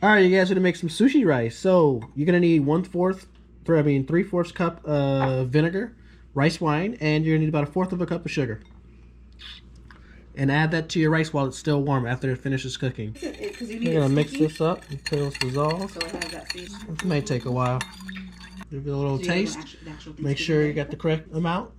All right, you guys are gonna make some sushi rice. So you're gonna need 3/4 cup of vinegar, rice wine, and you're gonna need about 1/4 of a cup of sugar. And add that to your rice while it's still warm after it finishes cooking. You're gonna mix this up until it's dissolved. It may take a while. Give it a little taste. Make sure you got the correct amount.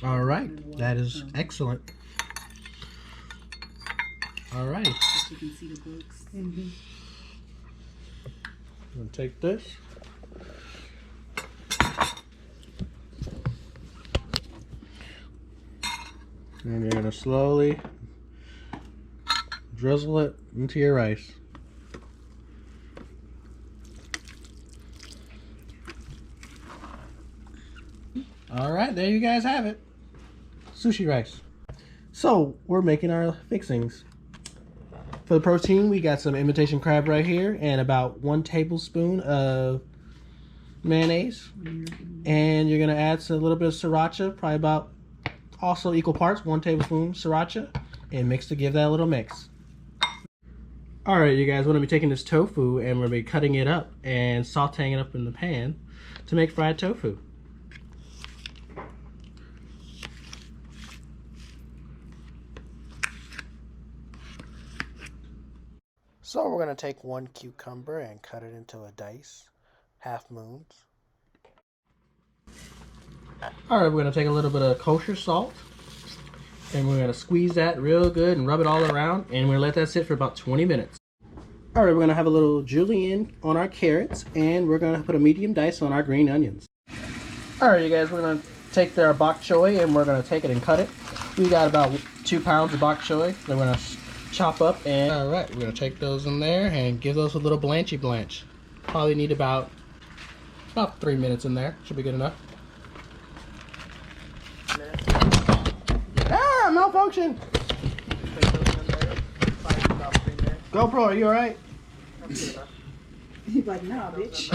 All right, that is excellent. All right. You can see the books. I'm gonna take this. And you're gonna slowly drizzle it into your rice. All right, there you guys have it. Sushi rice. So we're making our fixings. For the protein, we got some imitation crab right here and about 1 tablespoon of mayonnaise. And you're gonna add a little bit of sriracha, probably about also equal parts, 1 tablespoon sriracha, and mix to give that a little mix. All right, you guys, we're gonna be taking this tofu and we're gonna be cutting it up and sauteing it up in the pan to make fried tofu. So we're going to take 1 cucumber and cut it into a dice, half moons. Alright, we're going to take a little bit of kosher salt and we're going to squeeze that real good and rub it all around, and we're going to let that sit for about 20 minutes. Alright, we're going to have a little julienne on our carrots, and we're going to put a medium dice on our green onions. Alright, you guys, we're going to take our bok choy and we're going to take it and cut it. We got about 2 pounds of bok choy that we're going to chop up, and all right, we're gonna take those in there and give those a little blanchy blanch. Probably need about 3 minutes in there. Should be good enough. Ah, malfunction! GoPro, are you alright? He's like, nah, bitch.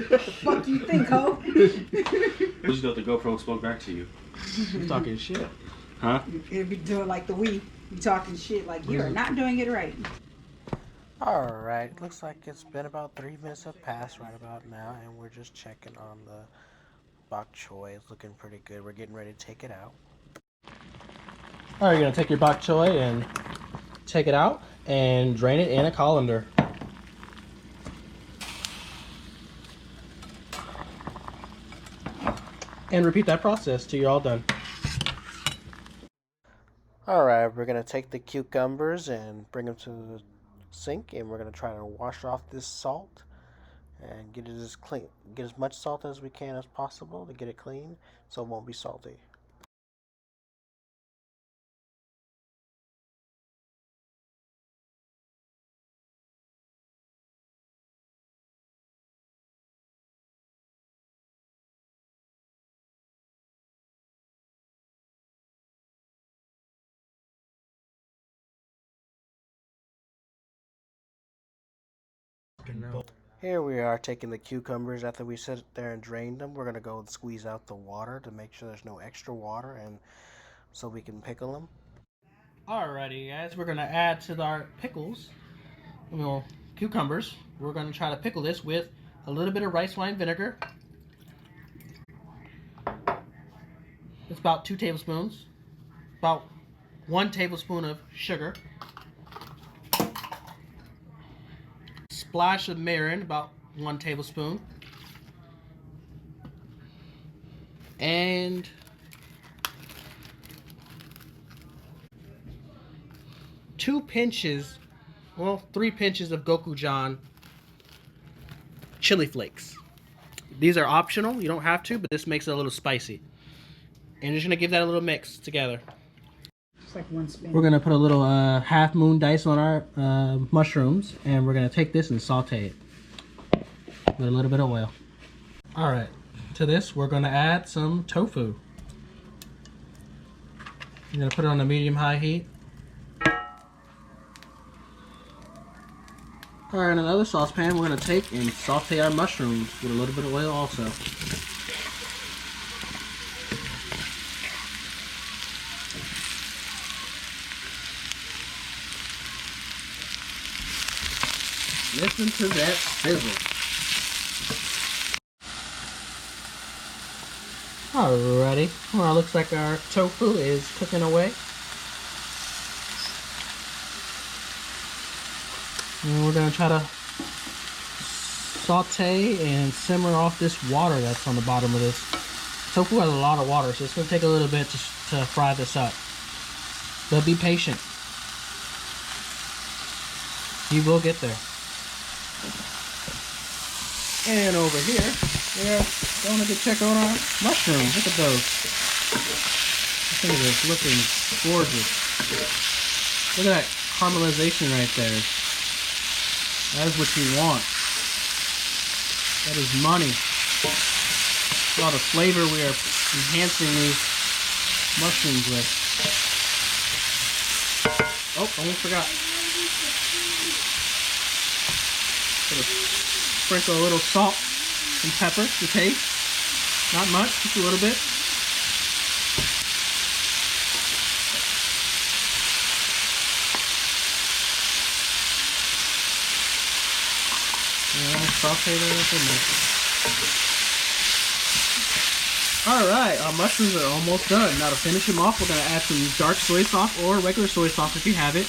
The fuck you think, ho? Who's got the GoPro spoke back to you? You talking shit. Huh? It'll be doing like the we. You talking shit like you're not doing it right. Alright, looks like it's been about 3 minutes have passed right about now, and we're just checking on the bok choy. It's looking pretty good. We're getting ready to take it out. Alright, you're going to take your bok choy and take it out and drain it in a colander. And repeat that process till you're all done. Alright, we're going to take the cucumbers and bring them to the sink, and we're going to try to wash off this salt and get it as clean, get as much salt as we can as possible to get it clean so it won't be salty. Here we are taking the cucumbers after we sit there and drained them. We're going to go and squeeze out the water to make sure there's no extra water, and so we can pickle them. Alrighty guys, we're going to add to our pickles, cucumbers. We're going to try to pickle this with a little bit of rice wine vinegar. It's about 2 tablespoons. About 1 tablespoon of sugar. Splash of mirin, about 1 tablespoon, and 2 pinches, well, 3 pinches of gochujang chili flakes. These are optional, you don't have to, but this makes it a little spicy. And you're just gonna give that a little mix together. It's like 1 spoon. We're gonna put a little half moon dice on our mushrooms, and we're gonna take this and saute it with a little bit of oil. All right, to this we're gonna add some tofu. You're gonna put it on a medium-high heat. All right, in another saucepan, we're gonna take and saute our mushrooms with a little bit of oil also. Listen to that sizzle. Alrighty. Well, it looks like our tofu is cooking away. And we're going to try to saute and simmer off this water that's on the bottom of this. Tofu has a lot of water, so it's going to take a little bit to fry this up. But be patient. You will get there. And over here, we're going to check out our mushrooms. Look at those. This thing is looking gorgeous. Look at that caramelization right there. That is what you want. That is money. A lot of flavor we are enhancing these mushrooms with. Oh, almost forgot. Sprinkle a little salt and pepper to taste. Not much, just a little bit. And saute that in there. Alright, our mushrooms are almost done. Now to finish them off, we're going to add some dark soy sauce or regular soy sauce if you have it.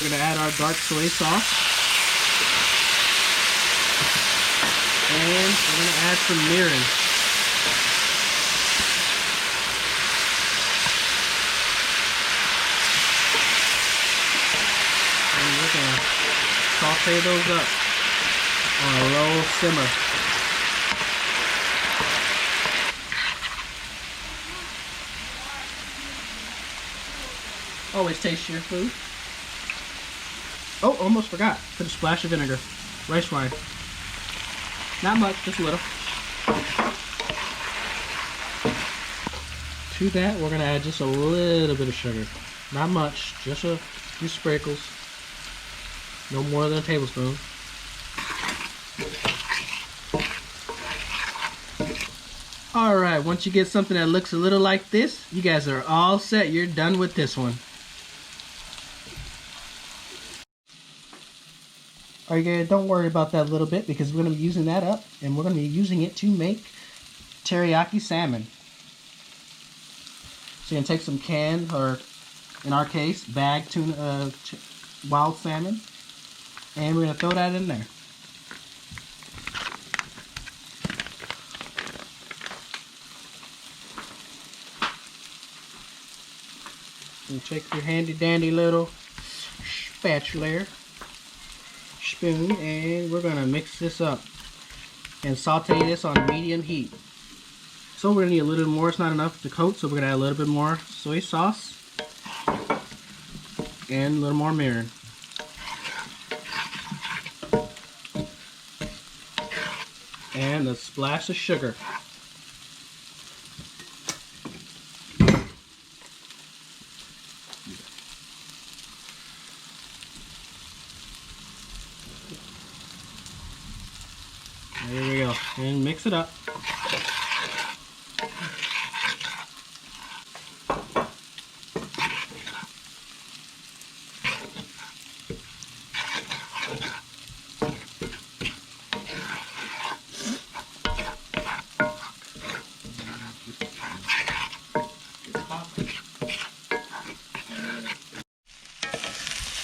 We're going to add our dark soy sauce. And we're going to add some mirin. And we're going to saute those up on a low simmer. Always taste your food. Oh, almost forgot. Put a splash of vinegar. Rice wine. Not much, just a little. To that, we're going to add just a little bit of sugar. Not much, just a few sprinkles. No more than a tablespoon. Alright, once you get something that looks a little like this, you guys are all set. You're done with this one. Alright guys, don't worry about that little bit because we're going to be using that up and we're going to be using it to make teriyaki salmon. So you're going to take some canned, or in our case, bagged tuna, wild salmon, and we're going to throw that in there. And take your handy dandy little spatula, spoon, and we're gonna mix this up and saute this on medium heat. So we're gonna need a little more. It's not enough to coat, so we're gonna add a little bit more soy sauce and a little more mirin. And a splash of sugar. There we go, and mix it up.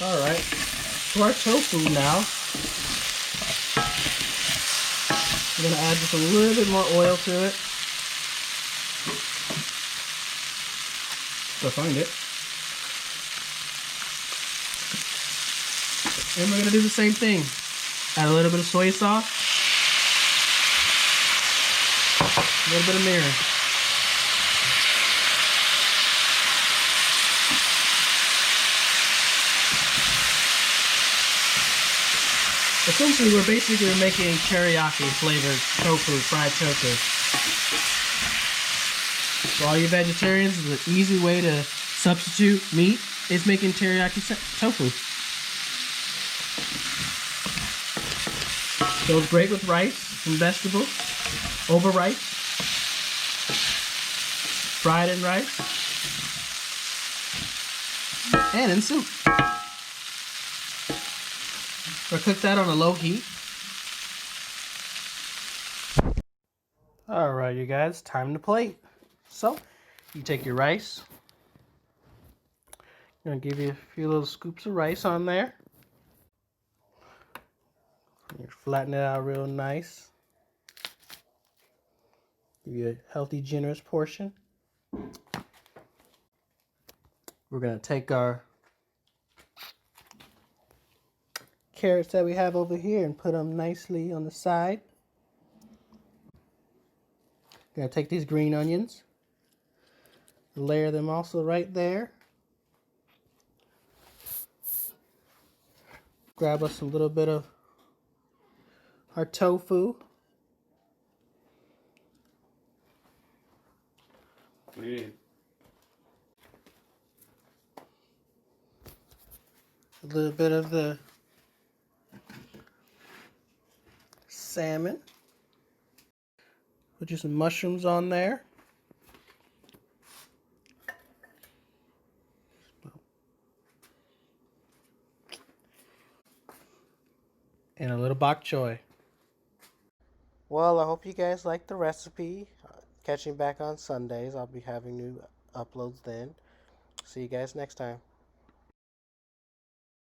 Alright, to our tofu now. We're going to add just a little bit more oil to it. So find it. And we're going to do the same thing. Add a little bit of soy sauce. A little bit of mirin. Essentially, we're basically making teriyaki flavored tofu, fried tofu. For all you vegetarians, the easy way to substitute meat is making teriyaki tofu. Goes great with rice and vegetables, over rice, fried in rice, and in soup. Or cook that on a low heat. Alright, you guys, time to plate. So, you take your rice. I'm going to give you a few little scoops of rice on there. You flatten it out real nice. Give you a healthy, generous portion. We're going to take our carrots that we have over here and put them nicely on the side. Going to take these green onions, layer them also right there. Grab us a little bit of our tofu. What do you need? A little bit of the salmon. Put you some mushrooms on there. And a little bok choy. Well, I hope you guys liked the recipe. Catching back on Sundays. I'll be having new uploads then. See you guys next time.